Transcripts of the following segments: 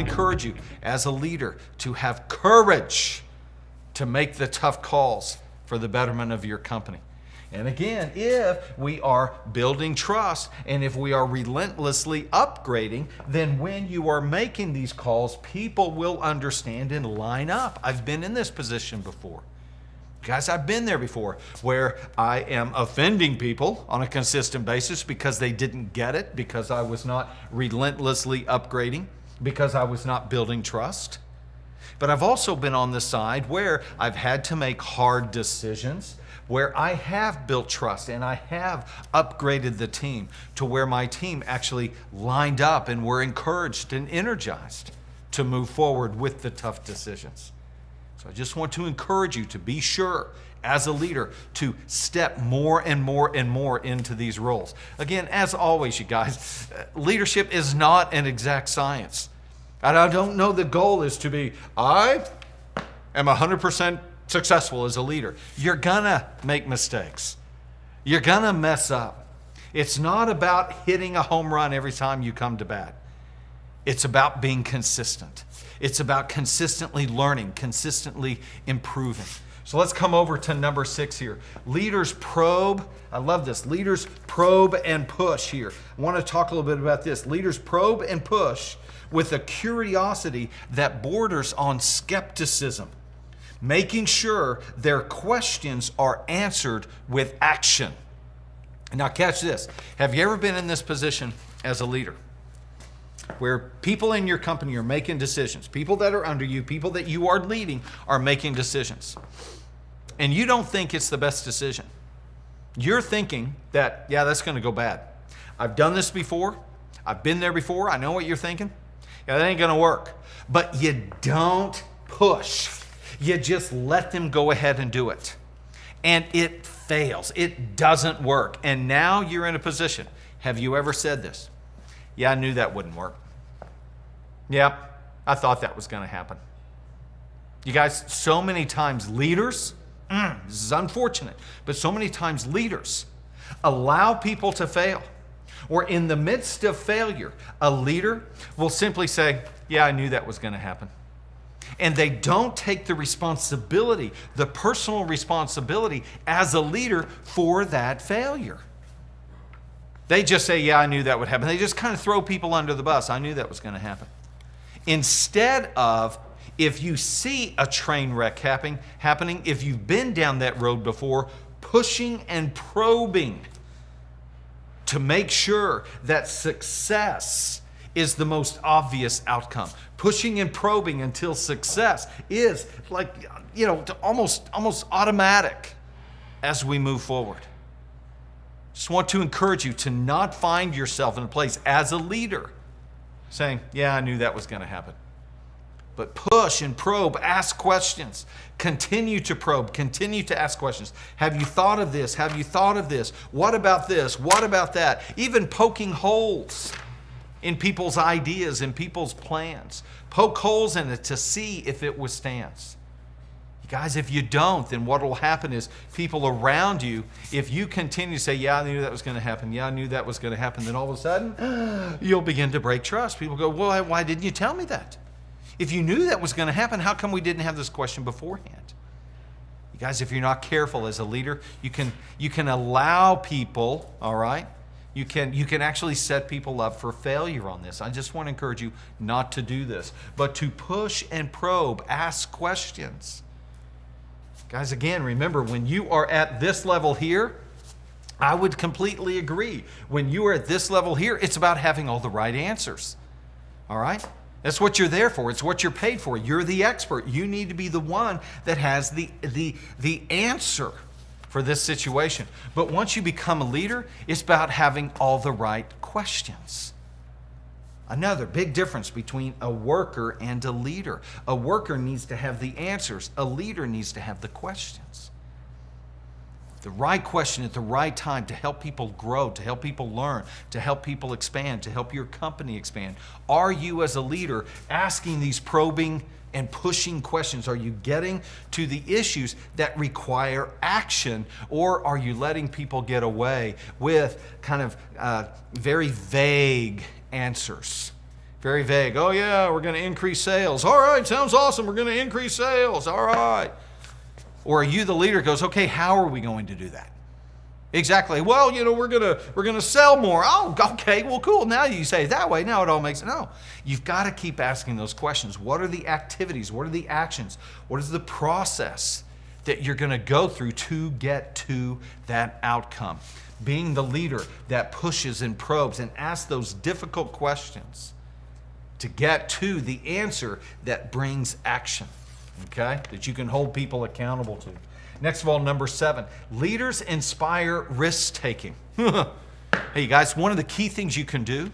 to encourage you as a leader to have courage to make the tough calls for the betterment of your company. And again, if we are building trust and if we are relentlessly upgrading, then when you are making these calls, people will understand and line up. I've been in this position before. Guys, I've been there before where I am offending people on a consistent basis because they didn't get it, because I was not relentlessly upgrading, because I was not building trust. But I've also been on the side where I've had to make hard decisions, where I have built trust and I have upgraded the team to where my team actually lined up and were encouraged and energized to move forward with the tough decisions. So I just want to encourage you to be sure as a leader to step more and more and more into these roles. Again, as always, you guys, leadership is not an exact science. And I don't know the goal is to be, I am 100% successful as a leader. You're gonna make mistakes. You're gonna mess up. It's not about hitting a home run every time you come to bat. It's about being consistent. It's about consistently learning, consistently improving. So let's come over to number 6 here. Leaders probe. I love this. Leaders probe and push here. I want to talk a little bit about this. Leaders probe and push with a curiosity that borders on skepticism, making sure their questions are answered with action. Now catch this. Have you ever been in this position as a leader where people in your company are making decisions, people that are under you, people that you are leading are making decisions, and you don't think it's the best decision? You're thinking that, yeah, that's going to go bad. I've done this before. I've been there before. I know what you're thinking. Yeah, that ain't going to work. But you don't push. You just let them go ahead and do it. And it fails. It doesn't work. And now you're in a position. Have you ever said this? Yeah, I knew that wouldn't work. Yeah, I thought that was going to happen. You guys, so many times leaders, this is unfortunate, but so many times leaders allow people to fail. Or in the midst of failure, a leader will simply say, yeah, I knew that was going to happen. And they don't take the responsibility, the personal responsibility as a leader for that failure. They just say, yeah, I knew that would happen. They just kind of throw people under the bus. I knew that was going to happen. Instead of, if you see a train wreck happening, if you've been down that road before, pushing and probing to make sure that success is the most obvious outcome. Pushing and probing until success is like, almost automatic as we move forward. Just want to encourage you to not find yourself in a place as a leader saying, yeah, I knew that was going to happen. But push and probe, ask questions, continue to probe, continue to ask questions. Have you thought of this? Have you thought of this? What about this? What about that? Even poking holes in people's ideas, in people's plans. Poke holes in it to see if it withstands. Guys, if you don't, then what will happen is people around you, if you continue to say, yeah, I knew that was going to happen, yeah, I knew that was going to happen, then all of a sudden, you'll begin to break trust. People go, well, why didn't you tell me that? If you knew that was going to happen, how come we didn't have this question beforehand? You guys, if you're not careful as a leader, you can allow people, all right? You can actually set people up for failure on this. I just want to encourage you not to do this, but to push and probe, ask questions. Guys, again, remember, when you are at this level here, I would completely agree. When you are at this level here, it's about having all the right answers. All right? That's what you're there for. It's what you're paid for. You're the expert. You need to be the one that has the answer for this situation. But once you become a leader, it's about having all the right questions. Another big difference between a worker and a leader. A worker needs to have the answers. A leader needs to have the questions. The right question at the right time to help people grow, to help people learn, to help people expand, to help your company expand. Are you as a leader asking these probing and pushing questions? Are you getting to the issues that require action, or are you letting people get away with kind of very vague answers? Very vague. Oh yeah, we're going to increase sales. All right, sounds awesome. We're going to increase sales. All right. Or are you the leader goes, okay, how are we going to do that? Exactly. Well, we're gonna sell more. Oh, okay. Well, cool. Now you say it that way. Now it all makes sense. No. You've got to keep asking those questions. What are the activities? What are the actions? What is the process that you're going to go through to get to that outcome? Being the leader that pushes and probes and asks those difficult questions to get to the answer that brings action. Okay? That you can hold people accountable to. Next of all, number 7, leaders inspire risk-taking. Hey, you guys, one of the key things you can do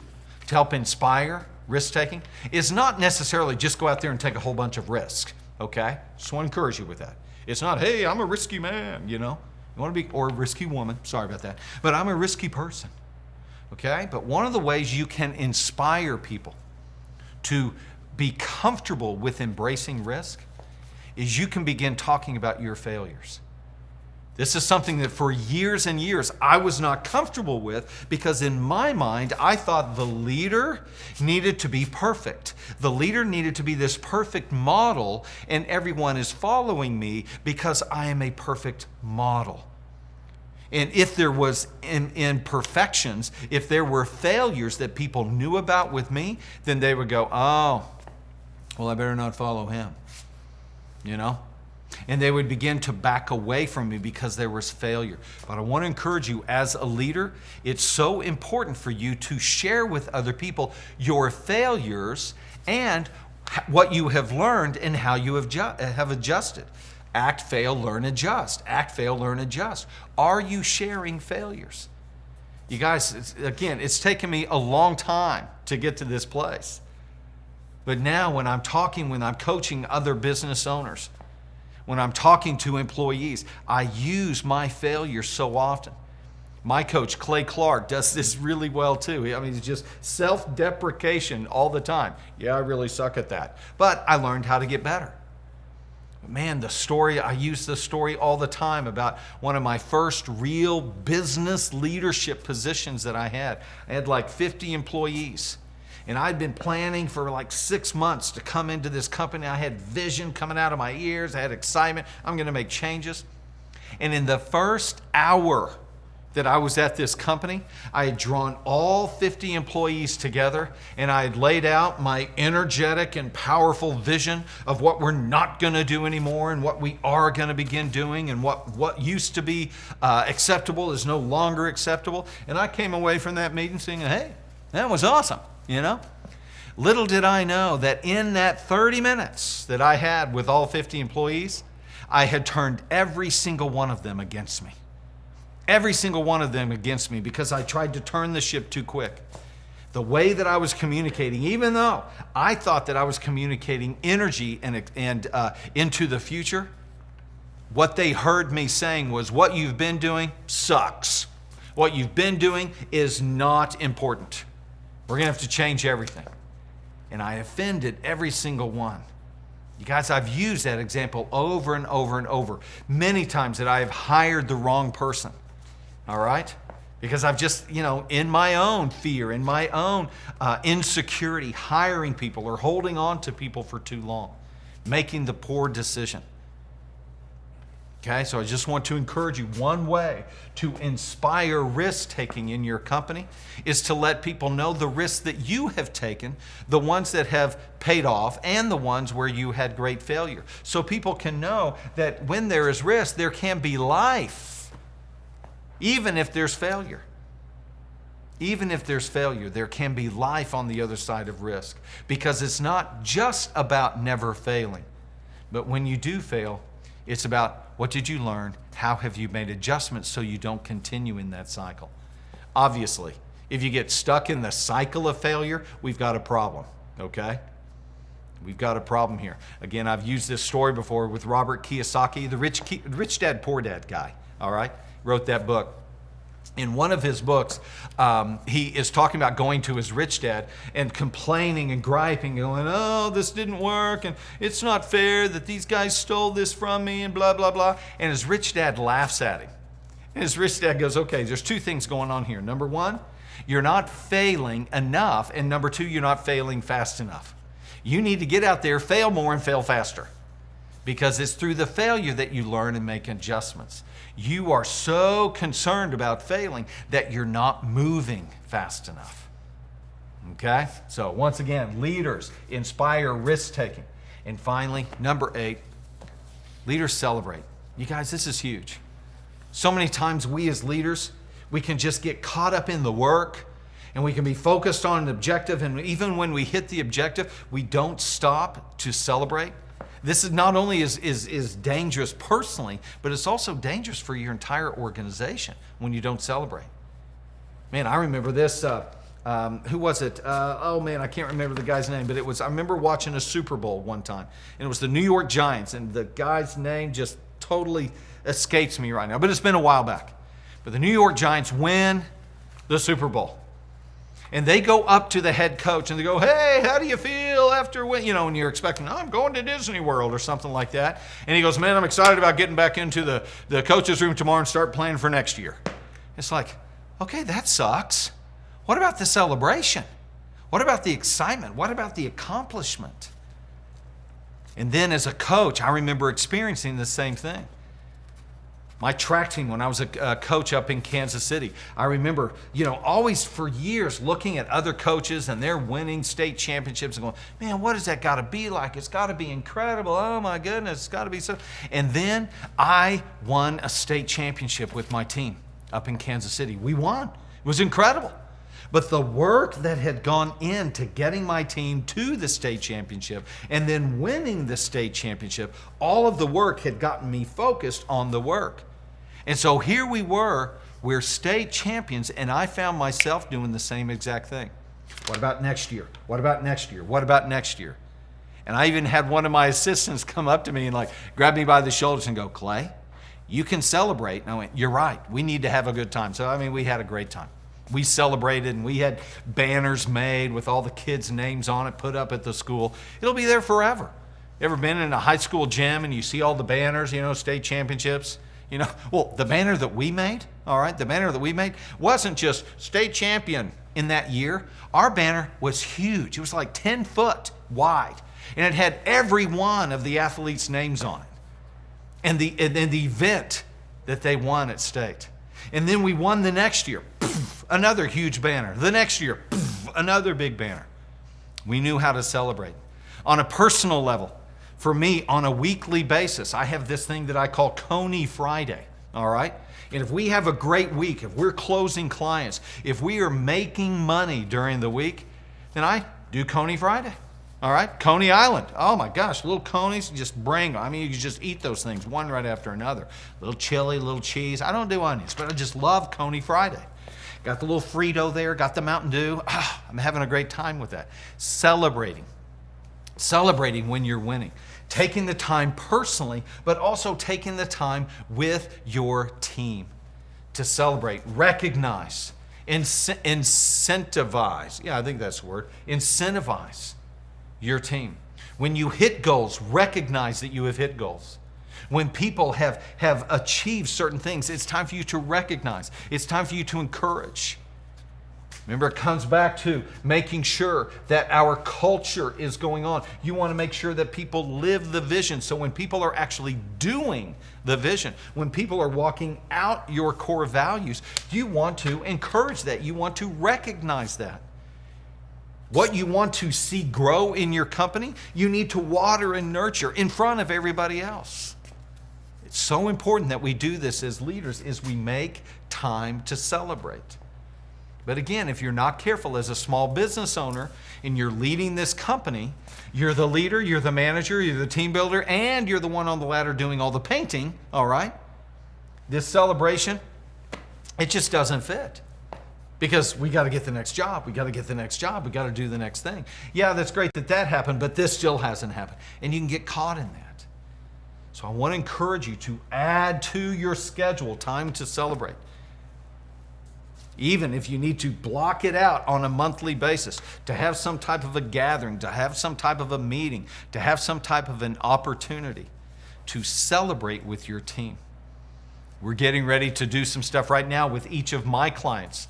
to help inspire risk-taking is not necessarily just go out there and take a whole bunch of risk, okay? Just want to encourage you with that. It's not, hey, I'm a risky man, You want to be, or a risky woman, sorry about that, but I'm a risky person, okay? But one of the ways you can inspire people to be comfortable with embracing risk is you can begin talking about your failures. This is something that for years and years I was not comfortable with because in my mind I thought the leader needed to be perfect. The leader needed to be this perfect model and everyone is following me because I am a perfect model. And if there was imperfections, if there were failures that people knew about with me, then they would go, oh, well, I better not follow him. And they would begin to back away from me because there was failure. But I want to encourage you as a leader, it's so important for you to share with other people your failures and what you have learned and how you have adjusted. Act, fail, learn, adjust. Act, fail, learn, adjust. Are you sharing failures? You guys, it's taken me a long time to get to this place. But now when I'm coaching other business owners, when I'm talking to employees, I use my failures so often. My coach, Clay Clark, does this really well too. It's just self-deprecation all the time. Yeah, I really suck at that. But I learned how to get better. Man, I use the story all the time about one of my first real business leadership positions that I had. I had like 50 employees. And I'd been planning for like 6 months to come into this company. I had vision coming out of my ears. I had excitement. I'm going to make changes. And in the first hour that I was at this company, I had drawn all 50 employees together and I had laid out my energetic and powerful vision of what we're not going to do anymore and what we are going to begin doing and what used to be acceptable is no longer acceptable. And I came away from that meeting saying, hey, that was awesome. Little did I know that in that 30 minutes that I had with all 50 employees, I had turned every single one of them against me. Every single one of them against me because I tried to turn the ship too quick. The way that I was communicating, even though I thought that I was communicating energy and into the future, what they heard me saying was, what you've been doing sucks. What you've been doing is not important. We're going to have to change everything. And I offended every single one. You guys, I've used that example over and over and over. Many times that I have hired the wrong person. All right? Because I've just, in my own fear, in my own insecurity, hiring people or holding on to people for too long, making the poor decision. Okay, so I just want to encourage you, one way to inspire risk-taking in your company is to let people know the risks that you have taken, the ones that have paid off, and the ones where you had great failure. So people can know that when there is risk, there can be life, even if there's failure. Even if there's failure, there can be life on the other side of risk, because it's not just about never failing, but when you do fail, it's about what did you learn? How have you made adjustments so you don't continue in that cycle? Obviously, if you get stuck in the cycle of failure, we've got a problem, okay? We've got a problem here. Again, I've used this story before with Robert Kiyosaki, the Rich Dad, Poor Dad guy, all right? Wrote that book. In one of his books, he is talking about going to his rich dad and complaining and griping, going, oh, this didn't work, and it's not fair that these guys stole this from me, and blah, blah, blah. And his rich dad laughs at him. And his rich dad goes, okay, there's two things going on here. Number one, you're not failing enough. And number two, you're not failing fast enough. You need to get out there, fail more, and fail faster. Because it's through the failure that you learn and make adjustments. You are so concerned about failing that you're not moving fast enough. Okay? So once again, leaders inspire risk-taking. And finally, number 8, leaders celebrate. You guys, this is huge. So many times we as leaders, we can just get caught up in the work and we can be focused on an objective, and even when we hit the objective, we don't stop to celebrate. This is not only is dangerous personally, but it's also dangerous for your entire organization when you don't celebrate. Man, I remember this. Who was it? Oh man, I can't remember the guy's name, but I remember watching a Super Bowl one time, and it was the New York Giants, and the guy's name just totally escapes me right now, but it's been a while back. But the New York Giants win the Super Bowl. And they go up to the head coach and they go, hey, how do you feel after when, and you're expecting, I'm going to Disney World or something like that. And he goes, man, I'm excited about getting back into the coach's room tomorrow and start planning for next year. It's like, okay, that sucks. What about the celebration? What about the excitement? What about the accomplishment? And then as a coach, I remember experiencing the same thing. My track team, when I was a coach up in Kansas City, I remember, always for years looking at other coaches and they're winning state championships and going, man, what has that got to be like? It's got to be incredible. Oh my goodness, it's got to be so. And then I won a state championship with my team up in Kansas City. We won. It was incredible. But the work that had gone into getting my team to the state championship and then winning the state championship, all of the work had gotten me focused on the work. And so here we're state champions, and I found myself doing the same exact thing. What about next year? What about next year? What about next year? And I even had one of my assistants come up to me and grab me by the shoulders and go, Clay, you can celebrate. And I went, you're right. We need to have a good time. So, we had a great time. We celebrated, and we had banners made with all the kids' names on it put up at the school. It'll be there forever. You ever been in a high school gym and you see all the banners, state championships? Well, the banner that we made, all right, the banner that we made wasn't just state champion in that year. Our banner was huge. It was like 10 foot wide, and it had every one of the athletes' names on it and the event that they won at state. And then we won the next year. Another huge banner. The next year, another big banner. We knew how to celebrate. On a personal level, for me, on a weekly basis, I have this thing that I call Coney Friday, all right? And if we have a great week, if we're closing clients, if we are making money during the week, then I do Coney Friday, all right? Coney Island. Oh my gosh, little conies, just bring them. You can just eat those things one right after another. Little chili, little cheese. I don't do onions, but I just love Coney Friday. Got the little Frito there, got the Mountain Dew. I'm having a great time with that. Celebrating when you're winning. Taking the time personally, but also taking the time with your team to celebrate, recognize, incentivize. Yeah, I think that's the word. Incentivize your team. When you hit goals, recognize that you have hit goals. When people have achieved certain things, it's time for you to recognize. It's time for you to encourage. Remember, it comes back to making sure that our culture is going on. You want to make sure that people live the vision. So when people are actually doing the vision, when people are walking out your core values, you want to encourage that. You want to recognize that. What you want to see grow in your company, you need to water and nurture in front of everybody else. It's so important that we do this as leaders, is we make time to celebrate. But again, if you're not careful as a small business owner and you're leading this company, you're the leader, you're the manager, you're the team builder, and you're the one on the ladder doing all the painting, all right? This celebration, it just doesn't fit. Because we got to get the next job, we got to get the next job, we got to do the next thing. Yeah, that's great that happened, but this still hasn't happened. And you can get caught in that. So I want to encourage you to add to your schedule time to celebrate. Even if you need to block it out on a monthly basis, to have some type of a gathering, to have some type of a meeting, to have some type of an opportunity to celebrate with your team. We're getting ready to do some stuff right now with each of my clients.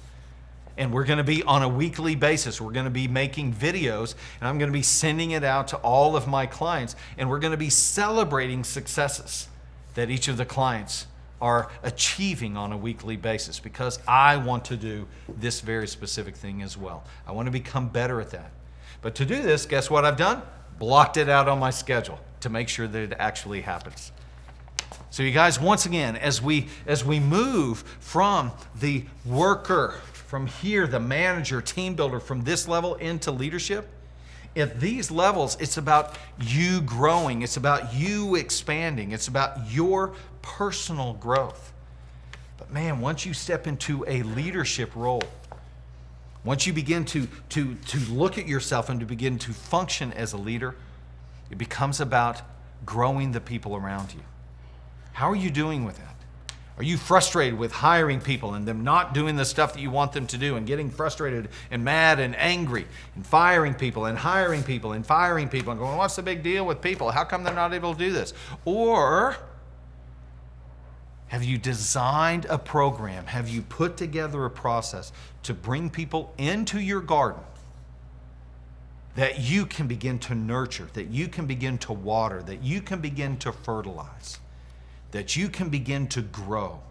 And we're going to be on a weekly basis. We're going to be making videos, and I'm going to be sending it out to all of my clients. And we're going to be celebrating successes that each of the clients are achieving on a weekly basis, because I want to do this very specific thing as well. I want to become better at that. But to do this, guess what I've done? Blocked it out on my schedule to make sure that it actually happens. So you guys, once again, as we move from the worker, from here, the manager, team builder, from this level into leadership, at these levels, it's about you growing. It's about you expanding. It's about your personal growth. But man, once you step into a leadership role, once you begin to look at yourself and to begin to function as a leader, it becomes about growing the people around you. How are you doing with that? Are you frustrated with hiring people and them not doing the stuff that you want them to do, and getting frustrated and mad and angry and firing people and hiring people and firing people and going, what's the big deal with people? How come they're not able to do this? Or have you designed a program? Have you put together a process to bring people into your garden that you can begin to nurture, that you can begin to water, that you can begin to fertilize, that you can begin to grow,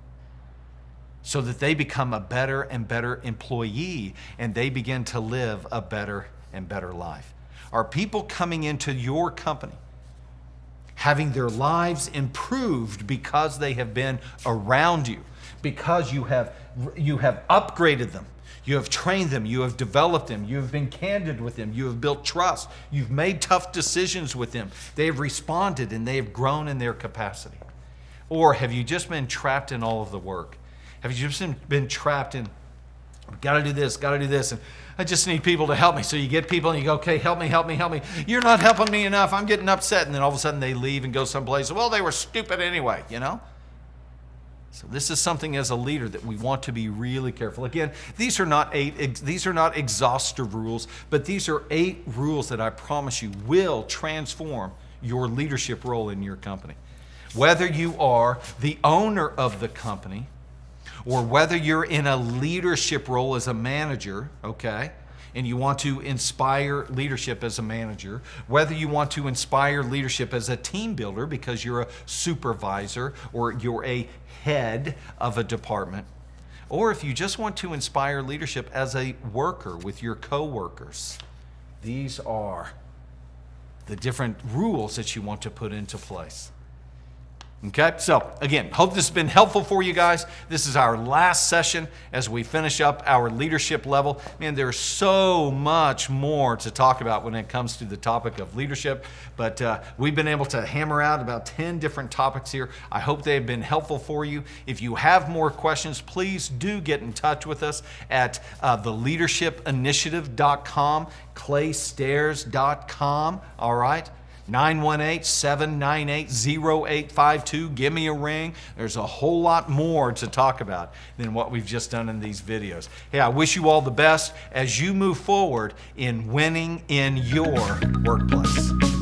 so that they become a better and better employee and they begin to live a better and better life? Are people coming into your company having their lives improved because they have been around you, because you have upgraded them, you have trained them, you have developed them, you have been candid with them, you have built trust, you've made tough decisions with them, they have responded and they have grown in their capacity? Or have you just been trapped in all of the work? Have you just been trapped in, got to do this, and I just need people to help me? So you get people and you go, okay, help me. You're not helping me enough. I'm getting upset. And then all of a sudden they leave and go someplace. Well, they were stupid anyway, you know? So this is something as a leader that we want to be really careful. Again, these are not exhaustive rules, but these are 8 rules that I promise you will transform your leadership role in your company. Whether you are the owner of the company, or whether you're in a leadership role as a manager, okay, and you want to inspire leadership as a manager, whether you want to inspire leadership as a team builder because you're a supervisor or you're a head of a department, or if you just want to inspire leadership as a worker with your coworkers, these are the different rules that you want to put into place. Okay, so again, hope this has been helpful for you guys. This is our last session as we finish up our leadership level. Man, there's so much more to talk about when it comes to the topic of leadership, but we've been able to hammer out about 10 different topics here. I hope they have been helpful for you. If you have more questions, please do get in touch with us at theleadershipinitiative.com, claystairs.com, all right? 918-798-0852. Give me a ring. There's a whole lot more to talk about than what we've just done in these videos. Hey, I wish you all the best as you move forward in winning in your workplace.